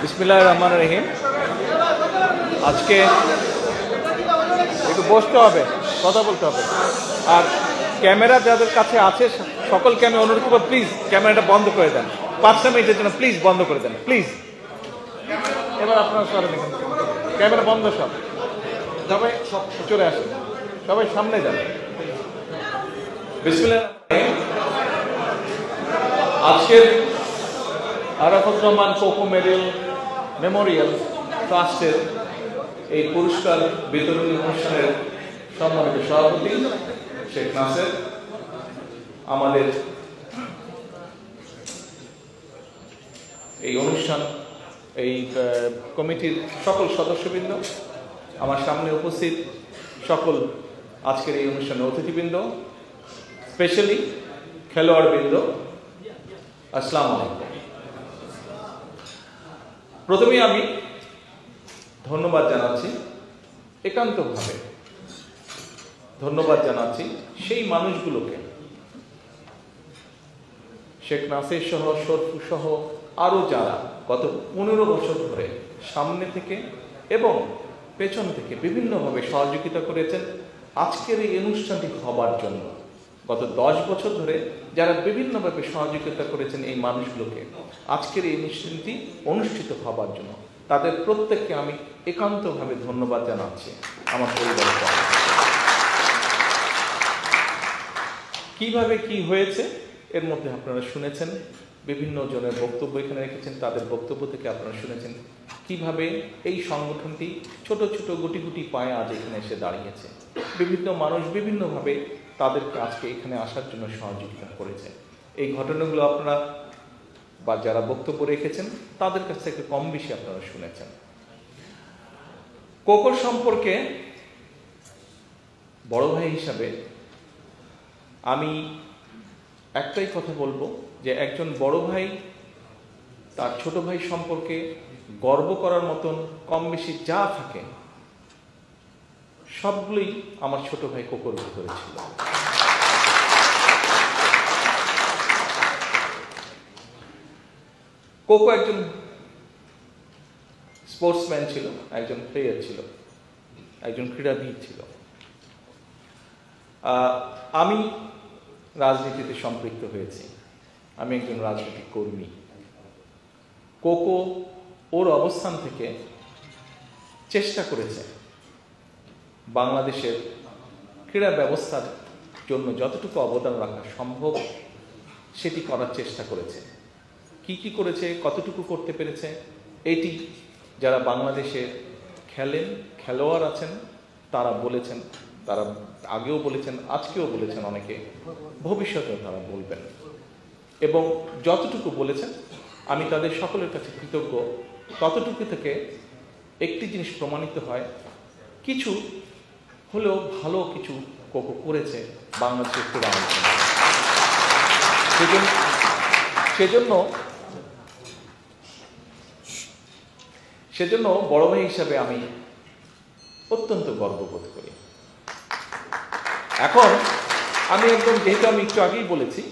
বিসমিল্লাহির রহমানির রহিম। আজকে একটু বসতে হবে, কথা বলতে হবে। আর ক্যামেরা যাদের কাছে আছে সকলকে আমি অনুরোধ করবো, প্লিজ ক্যামেরাটা বন্ধ করে দেন। 5 মিনিটের জন্য প্লিজ বন্ধ করে দেন, প্লিজ। এবার আপনারা সরেন, ক্যামেরা বন্ধ, সবাই চলে আসেন, সবাই সামনে যান। বিসমিল্লাহির রহমানির রহিম। আজকের আরাফাত রহমান কোকো মেমোরিয়াল ট্রাস্টের এই পুরস্কার বিতরণী অনুষ্ঠানের সম্মানিত সভাপতি শেখ নাসের, আমাদের এই অনুষ্ঠান এই কমিটির সকল সদস্যবৃন্দ, আমার সামনে উপস্থিত সকল আজকের এই অনুষ্ঠানের অতিথিবৃন্দ, স্পেশালি খেলোয়াড়বৃন্দ, আসসালামু আলাইকুম। প্রথমেই আমি ধন্যবাদ জানাচ্ছি, একান্তভাবে ধন্যবাদ জানাচ্ছি সেই মানুষগুলোকে, শেখ নাসির সহ, শরফু সহ আরো যারা গত 15 বছর ধরে সামনে থেকে এবং পেছন থেকে বিভিন্নভাবে সহযোগিতা করেছেন আজকের এই অনুষ্ঠানটি হবার জন্য। গত 10 বছর ধরে যারা বিভিন্নভাবে সহযোগিতা করেছেন এই মানুষগুলোকে আজকের এই অনুষ্ঠানটি অনুষ্ঠিত হবার জন্য, তাদের প্রত্যেককে আমি একান্তভাবে ধন্যবাদ জানাচ্ছি। আমার পরিবারের পক্ষ থেকে কিভাবে কি হয়েছে এর মধ্যে আপনারা শুনেছেন, বিভিন্ন জনের বক্তব্য এখানে রেখেছেন, তাদের বক্তব্য থেকে আপনারা শুনেছেন কিভাবে এই সংগঠনটি ছোট ছোট গুটি গুটি পায়ে আজ এখানে এসে দাঁড়িয়েছে। বিভিন্ন মানুষ বিভিন্নভাবে তাদেরকে আজকে এখানে আসার জন্য সহযোগিতা করেছে। এই ঘটনাগুলো আপনারা বা যারা বক্তব্য রেখেছেন তাদের কাছ থেকে কম বেশি আপনারা শুনেছেন। কোকোর সম্পর্কে বড় ভাই হিসাবে আমি একটাই কথা বলবো যে একজন বড় ভাই তার ছোট ভাই সম্পর্কে গর্ব করার মতন কম বেশি যা থাকে সবগুলোই আমার ছোট ভাই কোকোর ভিতরে ছিল। কোকো একজন স্পোর্টসম্যান ছিল, একজন প্লেয়ার ছিল, একজন ক্রীড়াবিদ ছিল। আমি রাজনীতিতে সম্পৃক্ত হয়েছি, আমি একজন রাজনৈতিক কর্মী। কোকো ওর অবস্থান থেকে চেষ্টা করেছে বাংলাদেশের ক্রীড়া ব্যবস্থার জন্য যতটুকু অবদান রাখা সম্ভব সেটি করার চেষ্টা করেছে। কি কি করেছে, কতটুকু করতে পেরেছে, এটি যারা বাংলাদেশে খেলেন, খেলোয়াড় আছেন, তারা বলেছেন, তারা আগেও বলেছেন, আজকেও বলেছেন, অনেকে ভবিষ্যতেও তারা বলবেন। এবং যতটুকু বলেছেন আমি তাদের সকলের কাছে কৃতজ্ঞ। ততটুকু থেকে একটি জিনিস প্রমাণিত হয়, কিছু হলেও ভালো কিছু কোকো করেছে বাংলাদেশের ক্রীড়া অঙ্গনে। সেজন্য বড় ভাই হিসাবে আমি অত্যন্ত গর্ববোধ করি। এখন আমি একদম, যেহেতু আমি একটু আগেই বলেছি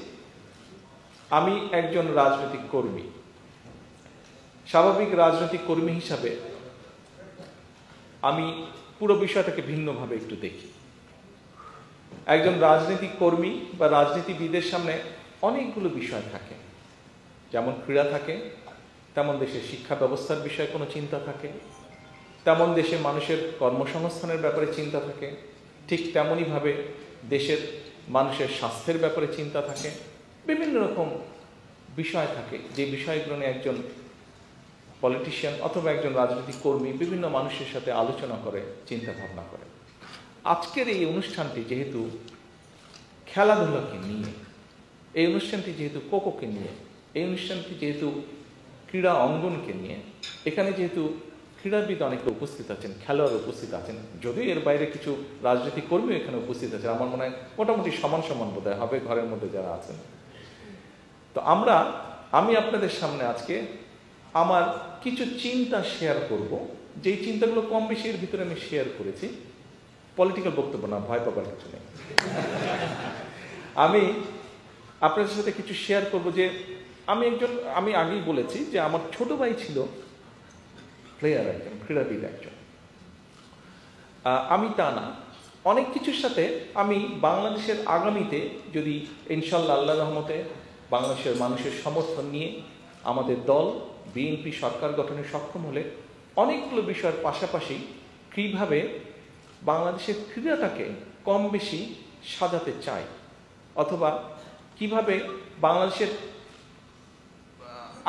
আমি একজন রাজনৈতিক কর্মী, স্বাভাবিক রাজনৈতিক কর্মী হিসাবে আমি পুরো বিষয়টাকে ভিন্নভাবে একটু দেখি। একজন রাজনৈতিক কর্মী বা রাজনীতিবিদের সামনে অনেকগুলো বিষয় থাকে, যেমন ক্রীড়া থাকে, তেমন দেশের শিক্ষা ব্যবস্থার বিষয়ে কোনো চিন্তা থাকে, তেমন দেশে মানুষের কর্মসংস্থানের ব্যাপারে চিন্তা থাকে, ঠিক তেমনইভাবে দেশের মানুষের স্বাস্থ্যের ব্যাপারে চিন্তা থাকে, বিভিন্ন রকম বিষয় থাকে যে বিষয়গুলো নিয়ে একজন পলিটিশিয়ান অথবা একজন রাজনৈতিক কর্মী বিভিন্ন মানুষের সাথে আলোচনা করে, চিন্তা ভাবনা করে। আজকের এই অনুষ্ঠানটি যেহেতু খেলাধুলাকে নিয়ে, এই অনুষ্ঠানটি যেহেতু কোকোকে নিয়ে, এই অনুষ্ঠানটি যেহেতু ক্রীড়া অঙ্গনকে নিয়ে, এখানে যেহেতু ক্রীড়াবিদ অনেকে উপস্থিত আছেন, খেলোয়াড় উপস্থিত আছেন, যদিও এর বাইরে কিছু রাজনৈতিক কর্মী এখানে উপস্থিত আছেন, আমার মনে হয় মোটামুটি সমান সমান বোধহয় হবে ঘরের মধ্যে যারা আছেন। তো আমি আপনাদের সামনে আজকে আমার কিছু চিন্তা শেয়ার করব, যেই চিন্তাগুলো কম বেশি এর ভিতরে আমি শেয়ার করেছি। পলিটিক্যাল বক্তব্য না, ভয় পাবার কিছু নেই। আমি আপনাদের সাথে কিছু শেয়ার করব যে আমি আগেই বলেছি যে আমার ছোট ভাই ছিল প্লেয়ার একজন, ক্রীড়াবিদ একজন। আমি তা না, অনেক কিছুর সাথে আমি বাংলাদেশের আগামীতে যদি ইনশাল্লাহ আল্লাহ রহমতে বাংলাদেশের মানুষের সমর্থন নিয়ে আমাদের দল বিএনপি সরকার গঠনে সক্ষম হলে অনেকগুলো বিষয়ের পাশাপাশি কীভাবে বাংলাদেশের ক্রীড়াটাকে কম বেশি সাজাতে চাই, অথবা কিভাবে বাংলাদেশের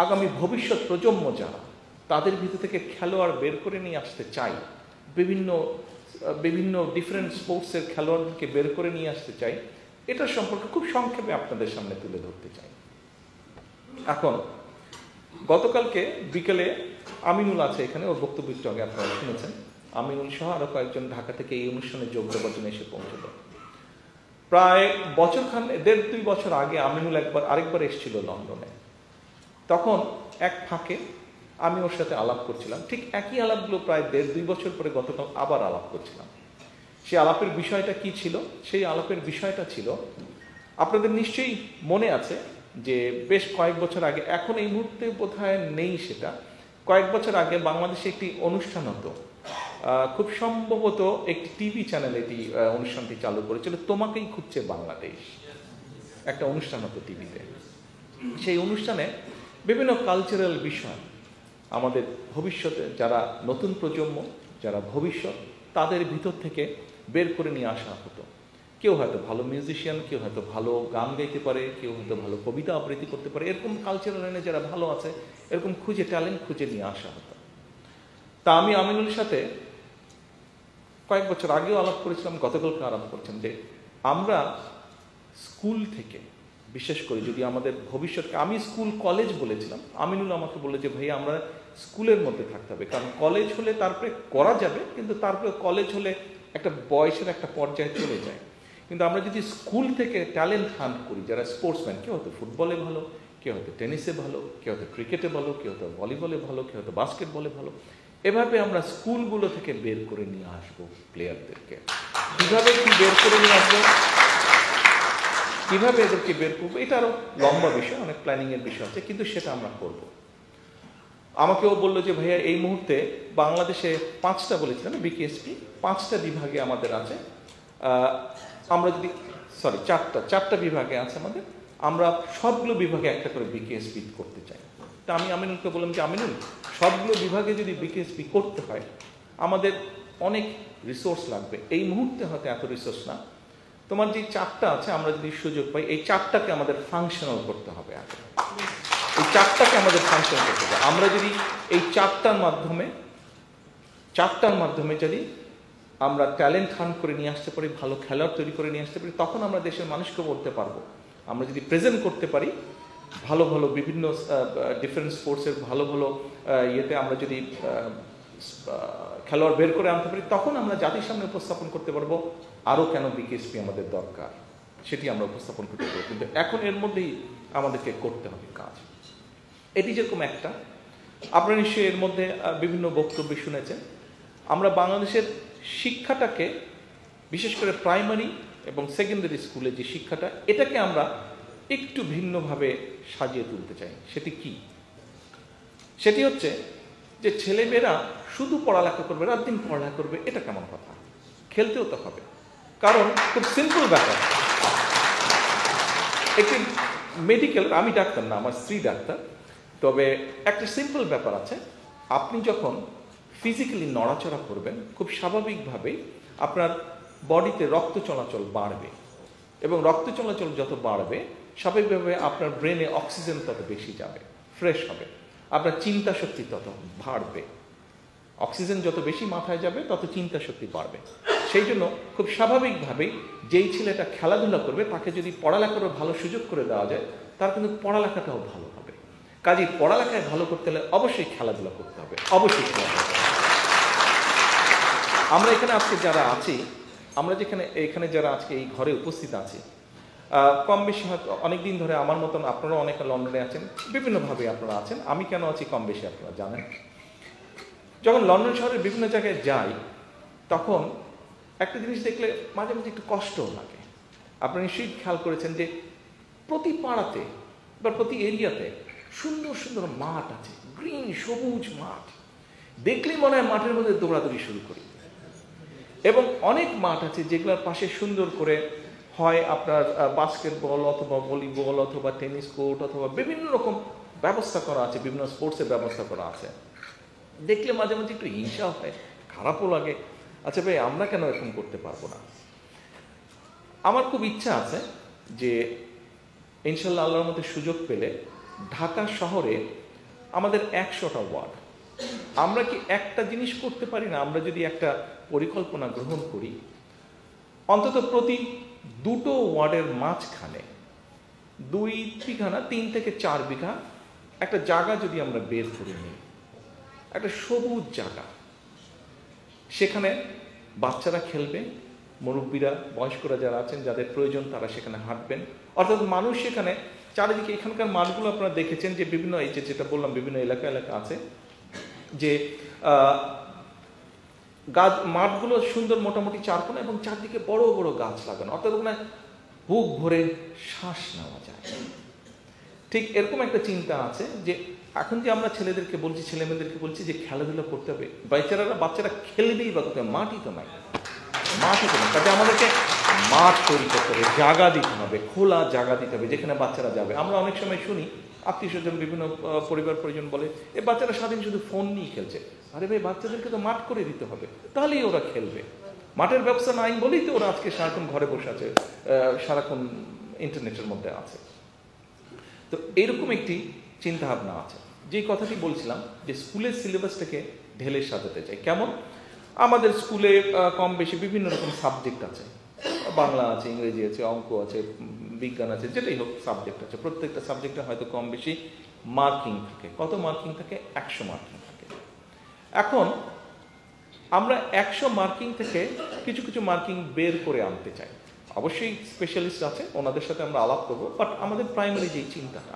আগামী ভবিষ্যৎ প্রজন্ম যারা, তাদের ভিতর থেকে খেলোয়াড় বের করে নিয়ে আসতে চাই, বিভিন্ন ডিফারেন্ট স্পোর্টসের খেলোয়াড়কে বের করে নিয়ে আসতে চাই, এটা সম্পর্কে খুব সংক্ষেপে আপনাদের সামনে তুলে ধরতে চাই। এখন গতকালকে বিকেলে আমিনুল আছে এখানে, ওর বক্তব্য একটু আগে আপনারা শুনেছেন। আমিনুল সহ আরো কয়েকজন ঢাকা থেকে এই অনুষ্ঠানে যোগ দেওয়ার জন্য এসে পৌঁছল। প্রায় দেড় দুই বছর আগে আমিনুল আরেকবার এসেছিল লন্ডনে। তখন এক ফাঁকে আমি ওর সাথে আলাপ করছিলাম, ঠিক একই আলাপগুলো প্রায় দেড় দুই বছর পরে গতকাল আবার আলাপ করছিলাম। সেই আলাপের বিষয়টা কি ছিল? সেই আলাপের বিষয়টা ছিল, আপনাদের নিশ্চয়ই মনে আছে যে বেশ কয়েক বছর আগে, এখন এই মুহূর্তে বোধহয় নেই সেটা, কয়েক বছর আগে বাংলাদেশে একটি অনুষ্ঠান হতো, খুব সম্ভবত একটি টিভি চ্যানেল এটি অনুষ্ঠানটি চালু করেছিল, তোমাকেই খুঁজছে বাংলাদেশ, একটা অনুষ্ঠান হতো টিভিতে। সেই অনুষ্ঠানে বিভিন্ন কালচারাল বিষয় আমাদের ভবিষ্যতে যারা নতুন প্রজন্ম, যারা ভবিষ্যৎ, তাদের ভিতর থেকে বের করে নিয়ে আসা হতো। কেউ হয়তো ভালো মিউজিশিয়ান, কেউ হয়তো ভালো গান গাইতে পারে, কেউ হয়তো ভালো কবিতা আবৃত্তি করতে পারে, এরকম কালচারাল লাইনে যারা ভালো আছে এরকম ট্যালেন্ট খুঁজে নিয়ে আসা হতো। তা আমি আমিনুলের সাথে কয়েক বছর আগেও আলাপ করেছিলাম, গতকালকে আলাপ করছেন যে আমরা স্কুল থেকে, বিশেষ করে যদি আমাদের ভবিষ্যৎকে, আমি স্কুল কলেজ বলেছিলাম, আমিনুল আমাকে বলে যে ভাই আমরা স্কুলের মধ্যে থাকতে হবে, কারণ কলেজ হলে তারপরে করা যাবে, কিন্তু তারপরে কলেজ হলে একটা বয়সের একটা পর্যায়ে চলে যায়। কিন্তু আমরা যদি স্কুল থেকে ট্যালেন্ট হান্ট করি, যারা স্পোর্টসম্যান, কেউ হয়তো ফুটবলে ভালো, কেউ হয়তো টেনিসে ভালো, কেউ হয়তো ক্রিকেটে ভালো, কেউ হয়তো ভলিবলে ভালো, কেউ হয়তো বাস্কেটবলে ভালো, এভাবে আমরা স্কুলগুলো থেকে বের করে নিয়ে আসবো প্লেয়ারদেরকে। কিভাবে কি বের করে নিয়ে আসবো, কিভাবে এদেরকে বের করবো, এটা আরো লম্বা বিষয়, অনেক প্ল্যানিং এর বিষয় আছে, কিন্তু সেটা আমরা করব। আমাকেও বললো যে ভাইয়া এই মুহূর্তে বাংলাদেশে 5টা বলেছিলাম বিকেএসপি, 5টা বিভাগে আমাদের আছে, আমরা যদি চারটা বিভাগে আছে আমাদের, আমরা সবগুলো বিভাগে একটা করে বিকেএসপি করতে চাই। তা আমি আমিনুলকে বললাম যে আমিনুল, সবগুলো বিভাগে যদি বিকেএসপি করতে হয় আমাদের অনেক রিসোর্স লাগবে, এই মুহূর্তে হয়তো এত রিসোর্স না, তোমার যে 4টা আছে আমরা যদি সুযোগ পাই এই 4টাকে আমাদের ফাংশনাল করতে হবে, এই 4টাকে আমাদের ফাংশনাল করতে হবে। আমরা যদি এই 4টার মাধ্যমে যদি আমরা ট্যালেন্ট হান্ট করে নিয়ে আসতে পারি, ভালো খেলোয়াড় তৈরি করে নিয়ে আসতে পারি, তখন আমরা দেশের মানুষকে বলতে পারবো। আমরা যদি প্রেজেন্ট করতে পারি ভালো ভালো বিভিন্ন ডিফারেন্ট স্পোর্টসের ভালো ভালো ইয়েতে আমরা যদি খেলোয়াড় বের করে আনতে পারি, তখন আমরা জাতির সামনে উপস্থাপন করতে পারবো আরও কেন বিকেএসপি আমাদের দরকার, সেটি আমরা উপস্থাপন করতে পারবো। কিন্তু এখন এর মধ্যেই আমাদেরকে করতে হবে কাজ। এটি যেরকম একটা, আপনারা নিশ্চয়ই এর মধ্যে বিভিন্ন বক্তব্য শুনেছেন, আমরা বাংলাদেশের শিক্ষাটাকে, বিশেষ করে প্রাইমারি এবং সেকেন্ডারি স্কুলে যে শিক্ষাটা, এটাকে আমরা একটু ভিন্নভাবে সাজিয়ে তুলতে চাই। সেটি কি? সেটি হচ্ছে যে ছেলেমেয়েরা শুধু পড়ালেখা করবে, রাত দিন পড়ালেখা করবে, এটা কেমন কথা? খেলতেও তো হবে। কারণ খুব সিম্পল ব্যাপার, একটি মেডিকেল, আমি ডাক্তার না, আমার স্ত্রী ডাক্তার, তবে একটা সিম্পল ব্যাপার আছে, আপনি যখন ফিজিক্যালি নড়াচড়া করবেন খুব স্বাভাবিকভাবেই আপনার বডিতে রক্ত চলাচল বাড়বে, এবং রক্ত চলাচল যত বাড়বে স্বাভাবিকভাবে আপনার ব্রেনে অক্সিজেন তত বেশি যাবে, ফ্রেশ হবে, আপনার চিন্তা শক্তি তত বাড়বে। অক্সিজেন যত বেশি মাথায় যাবে তত চিন্তা শক্তি বাড়বে। সেই জন্য খুব স্বাভাবিকভাবেই যেই ছেলেটা খেলাধুলা করবে তাকে যদি পড়ালেখার ভালো সুযোগ করে দেওয়া যায়, তার কিন্তু পড়ালেখাটাও ভালো হবে। কাজেই পড়ালেখায় ভালো করতে হলে অবশ্যই খেলাধুলা করতে হবে, অবশ্যই খেলাধুলা করতে হবে। আমরা এখানে আজকে যারা আছি, আমরা এখানে যারা আজকে এই ঘরে উপস্থিত আছি, কম বেশি হয়তো অনেকদিন ধরে আমার মতন আপনারা অনেকে লন্ডনে আছেন, বিভিন্নভাবে আপনারা আছেন। আমি কেন আছি কম বেশি আপনারা জানেন। যখন লন্ডন শহরের বিভিন্ন জায়গায় যাই তখন একটা জিনিস দেখলে মাঝে মাঝে একটু কষ্টও লাগে। আপনারা নিশ্চয়ই খেয়াল করেছেন যে প্রতি পাড়াতে বা প্রতি এরিয়াতে সুন্দর সুন্দর মাঠ আছে, গ্রিন সবুজ মাঠ, দেখলেই মনে হয় মাঠের মধ্যে দৌড়াদৌড়ি শুরু করি। এবং অনেক মাঠ আছে যেগুলোর পাশে সুন্দর করে হয় আপনার বাস্কেটবল অথবা ভলিবল অথবা টেনিস কোর্ট অথবা বিভিন্ন রকম ব্যবস্থা করা আছে, বিভিন্ন স্পোর্টসের ব্যবস্থা করা আছে। দেখলে মাঝে মাঝে একটু হিংসা হয়, খারাপও লাগে। আচ্ছা ভাই, আমরা কেন এরকম করতে পারবো না? আমার খুব ইচ্ছা আছে যে ইনশাল্লাহ আল্লাহর মধ্যে সুযোগ পেলে ঢাকা শহরে আমাদের 100টা ওয়ার্ড, আমরা কি একটা জিনিস করতে পারি না? আমরা যদি একটা পরিকল্পনা গ্রহণ করি, অন্তত প্রতি 2টো ওয়ার্ডের মাঝখানে 2 বিঘা না 3 থেকে 4 বিঘা একটা জায়গা যদি আমরা বের করে নিই, একটা সবুজ জায়গা, সেখানে বাচ্চারা খেলবে, মুরব্বীরা বয়স্করা যারা আছেন যাদের প্রয়োজন তারা সেখানে হাঁটবেন। অর্থাৎ মানুষ সেখানে চারিদিকে, এখানকার মাঠগুলো আপনারা দেখেছেন যে বিভিন্ন, এই যেটা বললাম বিভিন্ন এলাকা আছে যে গাছ, মাঠগুলো সুন্দর মোটামুটি 4 কোণা এবং চারদিকে বড় বড় গাছ লাগানো, অর্থাৎ ওখানে বুক ভরে শ্বাস নেওয়া যায়। ঠিক এরকম একটা চিন্তা আছে যে এখন যে আমরা ছেলেদেরকে বলছি, ছেলেমেয়েদেরকে বলছি যে খেলাধুলা করতে হবে, বাচ্চারা খেলবেই বা কোথায়? মাঠই তো নাই, মাঠই তো নাই। তাতে আমাদেরকে মাঠ তৈরি করতে হবে, জায়গা দিতে হবে, খোলা জায়গা দিতে হবে যেখানে বাচ্চারা যাবে। আমরা অনেক সময় শুনি আত্মীয় স্বজন, বিভিন্ন পরিবার পরিজন বলে এ বাচ্চারা সারাদিন শুধু ফোন নিয়ে খেলছে। আরে ভাই, বাচ্চাদেরকে তো মাঠ করে দিতে হবে, তাহলেই ওরা খেলবে। মাঠের ব্যবস্থা নাই বলেই তো ওরা আজকে সারাক্ষণ ঘরে বসে আছে, সারাক্ষণ ইন্টারনেটের মধ্যে আছে। তো এইরকম একটি চিন্তা ভাবনা আছে। যে কথাটি বলছিলাম যে স্কুলের সিলেবাসটাকে ঢেলে সাজাতে চাই। কেমন? আমাদের স্কুলে কম বেশি বিভিন্ন রকম সাবজেক্ট আছে, বাংলা আছে, ইংরেজি আছে, অঙ্ক আছে, বিজ্ঞান আছে, যেটাই হোক সাবজেক্ট আছে। প্রত্যেকটা সাবজেক্টে হয়তো কম বেশি মার্কিং থাকে। কত মার্কিং থাকে? 100 মার্কিং থাকে। এখন আমরা 100 মার্কিং থেকে কিছু কিছু মার্কিং বের করে আনতে চাই। অবশ্যই স্পেশালিস্ট আছে, ওনাদের সাথে আমরা আলাপ করবো, বাট আমাদের প্রাইমারি যেই চিন্তাটা,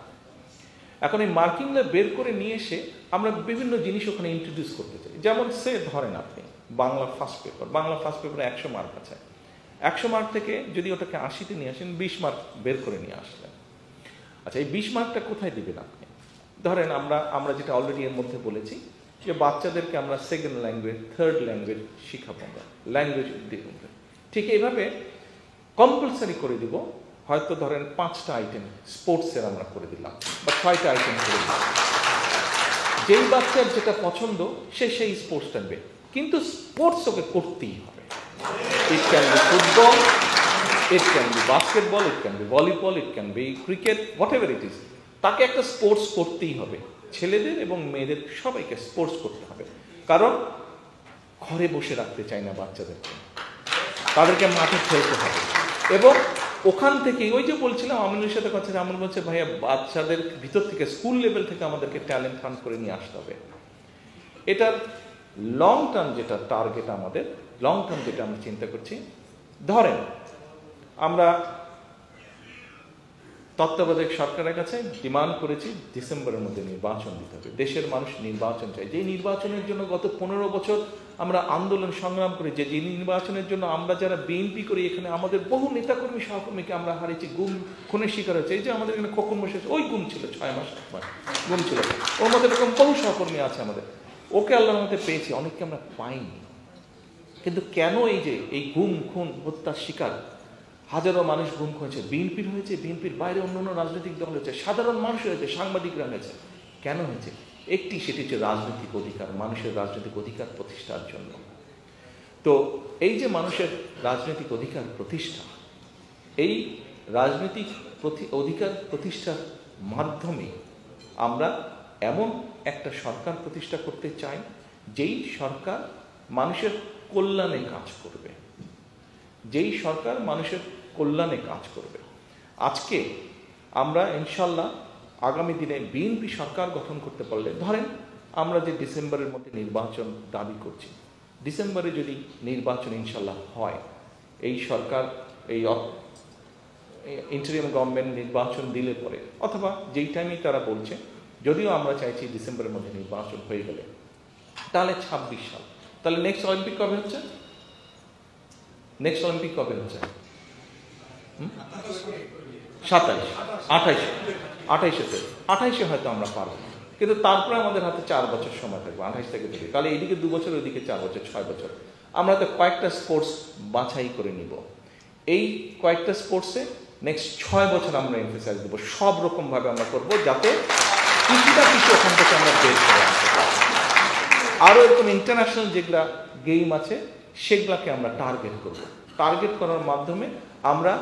এখন এই মার্কিংটা বের করে নিয়ে এসে আমরা বিভিন্ন জিনিস ওখানে ইন্ট্রোডিউস করতে চাই। যেমন সে ধরেন আপনি বাংলা ফার্স্ট পেপারে 100 মার্ক আছে, 100 মার্ক থেকে যদি ওটাকে 80-তে নিয়ে আসেন, 20 মার্ক বের করে নিয়ে আসলেন। আচ্ছা, এই 20 মার্কটা কোথায় দিবেন আপনি? ধরেন আমরা যেটা অলরেডি এর মধ্যে বলেছি যে বাচ্চাদেরকে আমরা সেকেন্ড ল্যাঙ্গুয়েজ, থার্ড ল্যাঙ্গুয়েজ শিখাবো, আমরা ল্যাঙ্গুয়েজ দিব। ঠিক এইভাবে কম্পালসারি করে দিব। হয়তো ধরেন 5টা আইটেম স্পোর্টসের আমরা করে দিলাম, বা 6টা আইটেম করে দিলাম। যেই বাচ্চার যেটা পছন্দ সে সেই স্পোর্টস টানবে, কিন্তু স্পোর্টস ওকে করতেই হবে। It can be football, it can be basketball, it can be volleyball, it can be cricket, what ever it is, তাকে একটা স্পোর্টস করতেই হবে। ছেলেদের এবং মেয়েদের সবাইকে স্পোর্টস করতে হবে। কারণ ঘরে বসে রাখতে চাই না বাচ্চাদেরকে, তাদেরকে মাঠে খেলতে হবে। এবং ওখান থেকে ওই যে বলছিলাম আমলের সাথে কথা, আমল বলছে ভাইয়া বাচ্চাদের ভিতর থেকে, স্কুল লেভেল থেকে আমাদেরকে ট্যালেন্ট ফান্ড করে নিয়ে আসতে হবে। এটার লং টার্ম যেটা টার্গেট, আমাদের লং টার্ম যেটা আমরা চিন্তা করছি, ধরেন আমরা তত্ত্বাবধায়ক সরকারের কাছে ডিমান্ড করেছি ডিসেম্বরের মধ্যে নির্বাচন দিতে হবে। দেশের মানুষ নির্বাচন চাই। যে নির্বাচনের জন্য গত 15 বছর আমরা আন্দোলন সংগ্রাম করি, যে নির্বাচনের জন্য আমরা যারা বিএনপি করি, এখানে আমাদের বহু নেতাকর্মী সহকর্মীকে আমরা হারিয়েছি, গুম খুনের শিকার হয়েছে। এই যে আমাদের এখানে খোকন বসে, ওই গুম ছিল 6 মাস 8 মাস গুম ছিল, ওর মধ্যে এরকম বহু সহকর্মী আছে আমাদের। ওকে আল্লাহর মধ্যে পেয়েছি, অনেককে আমরা পাইনি। কিন্তু কেন এই যে এই গুম খুন হত্যার শিকার হাজারো মানুষ গুম হয়েছে, বিএনপির হয়েছে, বিএনপির বাইরে অন্যান্য রাজনৈতিক দল হয়েছে, সাধারণ মানুষ হয়েছে, সাংবাদিকরা হয়েছে, কেন হয়েছে? সেটি হচ্ছে রাজনৈতিক অধিকার, মানুষের রাজনৈতিক অধিকার প্রতিষ্ঠার জন্য। তো এই যে মানুষের রাজনৈতিক অধিকার প্রতিষ্ঠা, এই রাজনৈতিক অধিকার প্রতিষ্ঠার মাধ্যমে আমরা এমন একটা সরকার প্রতিষ্ঠা করতে চাই যেই সরকার মানুষের কল্যাণে কাজ করবে, যেই সরকার মানুষের কল্যাণে কাজ করবে। আজকে আমরা ইনশাল্লাহ আগামী দিনে বিএনপি সরকার গঠন করতে পারলে, ধরেন আমরা যে ডিসেম্বরের মধ্যে নির্বাচন দাবি করছি, ডিসেম্বরে যদি নির্বাচন ইনশাল্লাহ হয়, এই সরকার এই ইন্টারিম গভর্নমেন্ট নির্বাচন দিলে পরে, অথবা যেই টাইমেই তারা বলছে, যদিও আমরা চাইছি ডিসেম্বরের মধ্যে নির্বাচন হয়ে গেলে, তাহলে 26 সাল, তাহলে নেক্সট অলিম্পিক কবে হচ্ছে? নেক্সট অলিম্পিক কবে হচ্ছে? 27, 28, 28-এ হয়তো আমরা পারবো না। কিন্তু তারপরে আমাদের হাতে 4 বছর সময় থাকবে, 28 থেকে থেকে, তাহলে এইদিকে 2 বছর, ওইদিকে 4 বছর, 6 বছর। আমরা তো কয়েকটা স্পোর্টস বাছাই করে নিব, এই কয়েকটা স্পোর্টসে নেক্সট 6 বছর আমরা এমফেসাইজ দেবো, সব রকমভাবে আমরা করবো, যাতে কিছুটা কিছু ওখান থেকে আমরা বের করে আসতে পারি। আরও এরকম ইন্টারন্যাশনাল যেগুলা গেম আছে সেগুলাকে আমরা টার্গেট করব। টার্গেট করার মাধ্যমে আমরা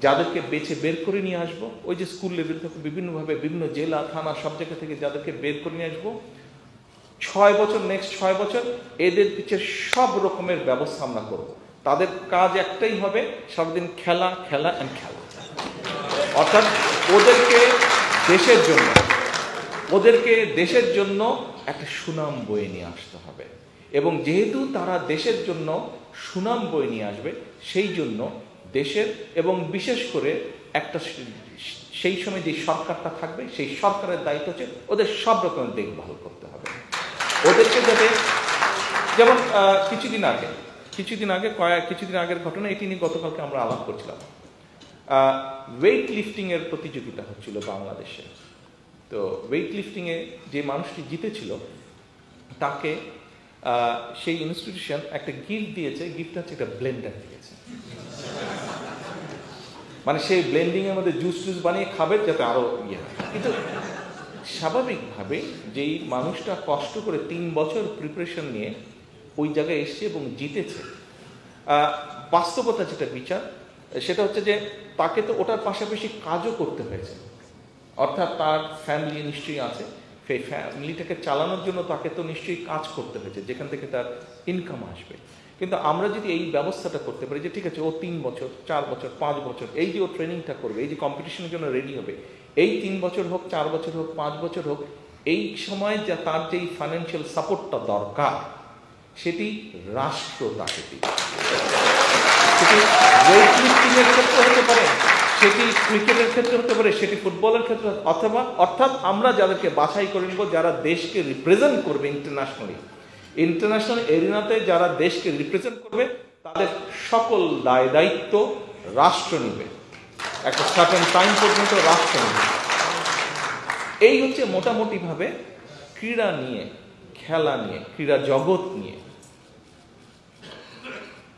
যাদেরকে বেছে বের করে নিয়ে আসবো, ওই যে স্কুল লেভেল থেকে বিভিন্নভাবে বিভিন্ন জেলা থানা সব জায়গা থেকে যাদেরকে বের করে নিয়ে আসবো, 6 বছর, নেক্সট 6 বছর এদের পিছিয়ে সব রকমের ব্যবস্থা আমরা করব। তাদের কাজ একটাই হবে, সারাদিন খেলা খেলা অ্যান্ড খেলা। অর্থাৎ ওদেরকে দেশের জন্য একটা সুনাম বয়ে নিয়ে আসতে হবে, এবং যেহেতু তারা দেশের জন্য সুনাম বয়ে নিয়ে আসবে, সেই জন্য দেশের এবং বিশেষ করে একটা সেই সময় যে সরকারটা থাকবে সেই সরকারের দায়িত্ব হচ্ছে ওদের সব রকমের দেখভাল করতে হবে। ওদেরকে যাতে, যেমন কিছুদিন আগের ঘটনা, এটি নিয়ে গতকালকে আমরা আলাপ করছিলাম। ওয়েট লিফটিংয়ের প্রতিযোগিতা হচ্ছিল বাংলাদেশে। তো ওয়েট লিফটিংয়ে যে মানুষটি জিতেছিল তাকে সেই ইনস্টিটিউশন একটা গিফট দিয়েছে। গিফটটা হচ্ছে একটা ব্লেন্ডার দিয়েছে, মানে সেই ব্লেন্ডিংয়ের মধ্যে জুস বানিয়ে খাবে যাতে আরও ইয়ে হয়। কিন্তু স্বাভাবিকভাবে যেই মানুষটা কষ্ট করে 3 বছর প্রিপারেশন নিয়ে ওই জায়গায় এসছে এবং জিতেছে, বাস্তবতা যেটা বিচার সেটা হচ্ছে যে তাকে তো ওটার পাশাপাশি কাজও করতে হয়েছে। অর্থাৎ তার ফ্যামিলি নিশ্চয়ই আছে, সেই ফ্যামিলিটাকে চালানোর জন্য তাকে তো নিশ্চয়ই কাজ করতে হয়েছে যেখান থেকে তার ইনকাম আসবে। কিন্তু আমরা যদি এই ব্যবস্থাটা করতে পারি যে ঠিক আছে, ও 3 বছর 4 বছর 5 বছর এই যে ও ট্রেনিংটা করবে, এই যে কম্পিটিশনের জন্য রেডি হবে, এই 3 বছর হোক, 4 বছর হোক, 5 বছর হোক, এই সময় যা তার যেই ফাইন্যান্সিয়াল সাপোর্টটা দরকার সেটি রাষ্ট্র তাকে দিবে। সেটি ওয়েট লিফটিংয়ের ক্ষেত্রে হতে পারে, সেটি ক্রিকেটের ক্ষেত্রে হতে পারে, সেটি ফুটবলের ক্ষেত্রে, অর্থাৎ আমরা যাদেরকে বাছাই করে নেব যারা দেশকে রিপ্রেজেন্ট করবে ইন্টারন্যাশনাল এরিনাতে, যারা দেশকে রিপ্রেজেন্ট করবে তাদের সকল দায় দায়িত্ব রাষ্ট্র নেবে, একটা সার্টেন টাইম পর্যন্ত রাষ্ট্র নেবে। এই হচ্ছে মোটামুটিভাবে ক্রীড়া নিয়ে, খেলা নিয়ে, ক্রীড়া জগৎ নিয়ে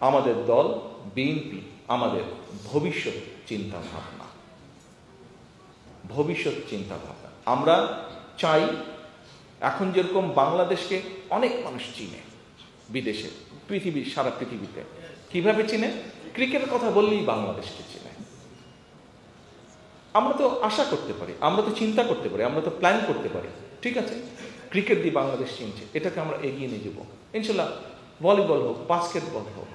আমাদের দল বিএনপি আমাদের ভবিষ্যৎ চিন্তা ভাবনা। আমরা চাই, এখন যেরকম বাংলাদেশকে অনেক মানুষ চিনে বিদেশে, সারা পৃথিবীতে। কিভাবে চিনে? ক্রিকেটের কথা বললেই বাংলাদেশকে চিনে। আমরা তো আশা করতে পারি, আমরা তো চিন্তা করতে পারি, আমরা তো প্ল্যান করতে পারি, ঠিক আছে ক্রিকেট দিয়ে বাংলাদেশ চিনছে, এটাকে আমরা এগিয়ে নিয়ে যাবো ইনশাল্লাহ। ভলিবল হোক, বাস্কেটবল হোক,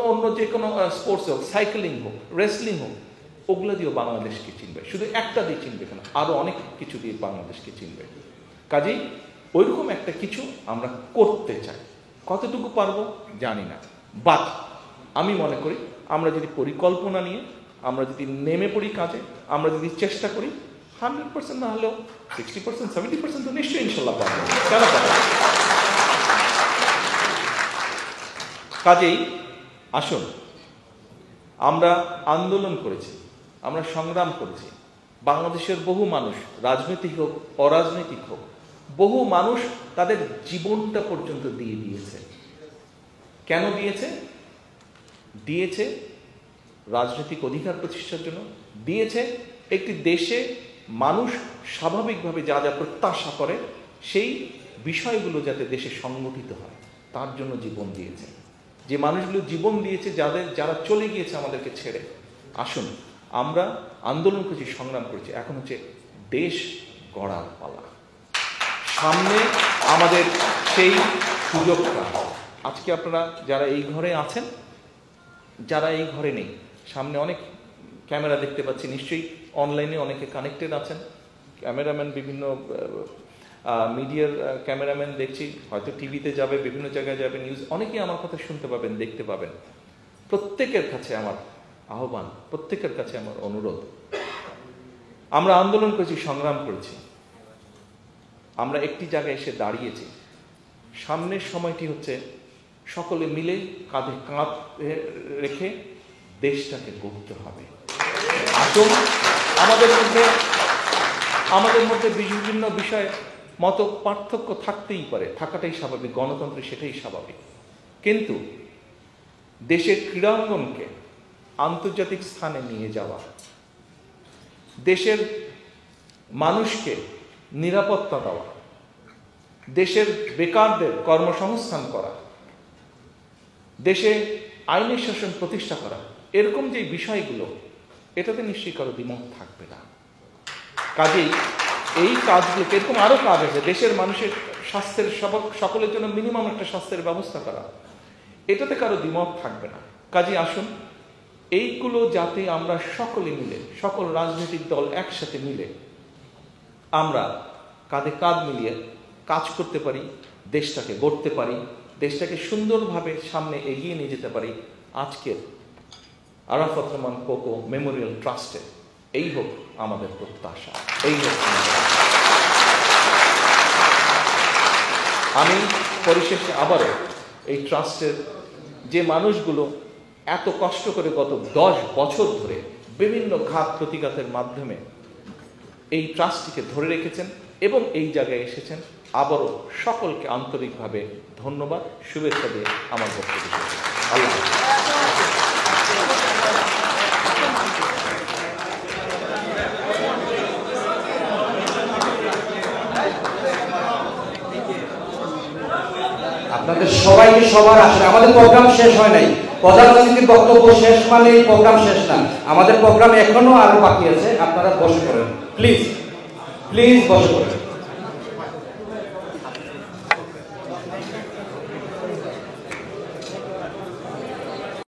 অন্য যে কোনো স্পোর্টস হোক, সাইকেলিং হোক, রেসলিং হোক, ওগুলো দিয়েও বাংলাদেশকে চিনবে। শুধু একটা দিয়ে চিনবে কেন, আরো অনেক কিছু দিয়ে বাংলাদেশকে চিনবে। কাজেই ওইরকম একটা কিছু আমরা করতে চাই। কতটুকু পারবো জানি না, বাট আমি মনে করি আমরা যদি পরিকল্পনা নিয়ে, আমরা যদি নেমে পড়ি কাজে, আমরা যদি চেষ্টা করি, 100% না হলেও 60%, 70% তো নিশ্চয়ই ইনশাল্লাহ পারবো। কেন পারবো? কাজেই আসুন, আমরা আন্দোলন করেছি, আমরা সংগ্রাম করেছি। বাংলাদেশের বহু মানুষ, রাজনৈতিক হোক অরাজনৈতিক হোক, বহু মানুষ তাদের জীবনটা পর্যন্ত দিয়ে দিয়েছে। কেন দিয়েছে? রাজনৈতিক অধিকার প্রতিষ্ঠার জন্য দিয়েছে। একটি দেশে মানুষ স্বাভাবিকভাবে যা যা প্রত্যাশা করে সেই বিষয়গুলো যাতে দেশে সংগঠিত হয় তার জন্য জীবন দিয়েছে। যে মানুষগুলো জীবন দিয়েছে, যারা চলে গিয়েছে আমাদেরকে ছেড়ে, আসুন আমরা আন্দোলন করেছি, সংগ্রাম করেছি, এখন হচ্ছে দেশ গড়ার পালা। সামনে আমাদের সেই সুযোগটা। আজকে আপনারা যারা এই ঘরে আছেন, যারা এই ঘরে নেই, সামনে অনেক ক্যামেরা দেখতে পাচ্ছি, নিশ্চয়ই অনলাইনে অনেকে কানেক্টেড আছেন, ক্যামেরাম্যান, বিভিন্ন মিডিয়ার ক্যামেরাম্যান দেখছি, হয়তো টিভিতে যাবে, বিভিন্ন জায়গায় যাবে, নিউজ, অনেকেই আমার কথা শুনতে পাবেন, দেখতে পাবেন। প্রত্যেকের কাছে আমার আহ্বান, প্রত্যেকের কাছে আমার অনুরোধ, আমরা আন্দোলন করেছি, সংগ্রাম করেছি, আমরা একটি জায়গায় এসে দাঁড়িয়েছি। সামনের সময়টি হচ্ছে সকলে মিলে কাঁধে কাঁধ রেখে দেশটাকে গড়তে হবে। আসুন আমাদের মধ্যে আমাদের মধ্যে বিভিন্ন বিষয়ে মত পার্থক্য থাকতেই পারে, থাকাটাই স্বাভাবিক, গণতন্ত্রে সেটাই স্বাভাবিক। কিন্তু দেশের ক্রীড়াঙ্গনকে আন্তর্জাতিক স্থানে নিয়ে যাওয়া, দেশের মানুষকে নিরাপত্তা দেওয়া, দেশের বেকারদের কর্মসংস্থান করা, দেশে আইনের শাসন প্রতিষ্ঠা করা, এরকম যে বিষয়গুলো, এটাতে নিশ্চয়ই কারো দ্বিমত থাকবে না। কাজেই এই কাজগুলোকে, এরকম আরো কাজ আছে, দেশের মানুষের স্বাস্থ্যের সকলের জন্য মিনিমাম একটা স্বাস্থ্যের ব্যবস্থা করা, এটাতে কারো দ্বিমত থাকবে না। কাজেই আসুন এইগুলো যাতে আমরা সকলে মিলে, সকল রাজনৈতিক দল একসাথে মিলে আমরা কাঁধে কাঁধ মিলিয়ে কাজ করতে পারি, দেশটাকে গড়তে পারি, দেশটাকে সুন্দরভাবে সামনে এগিয়ে নিয়ে যেতে পারি। আজকের আরাফাত রহমান কোকো মেমোরিয়াল ট্রাস্টে এই হোক আমাদের প্রত্যাশা, এই হোক। আমি পরিশেষে আবারও এই ট্রাস্টের যে মানুষগুলো এত কষ্ট করে গত 10 বছর ধরে বিভিন্ন ঘাত প্রতিঘাতের মাধ্যমে এই ট্রাস্টটিকে ধরে রেখেছেন এবং এই জায়গায় এসেছেন, আবারও সকলকে আন্তরিকভাবে ধন্যবাদ, শুভেচ্ছা দিয়ে আমার বক্তব্য শেষ করছি। আল্লাহ আপনাদের সবাইকে সবার আসলে আমাদের প্রোগ্রাম শেষ হয় নাই, প্রধান অতিথির বক্তব্য শেষ মানে এই প্রোগ্রাম শেষ না, আমাদের প্রোগ্রাম এখনো আরো বাকি আছে। আপনারা বসে পড়েন, প্লিজ প্লিজ বসে পড়েন।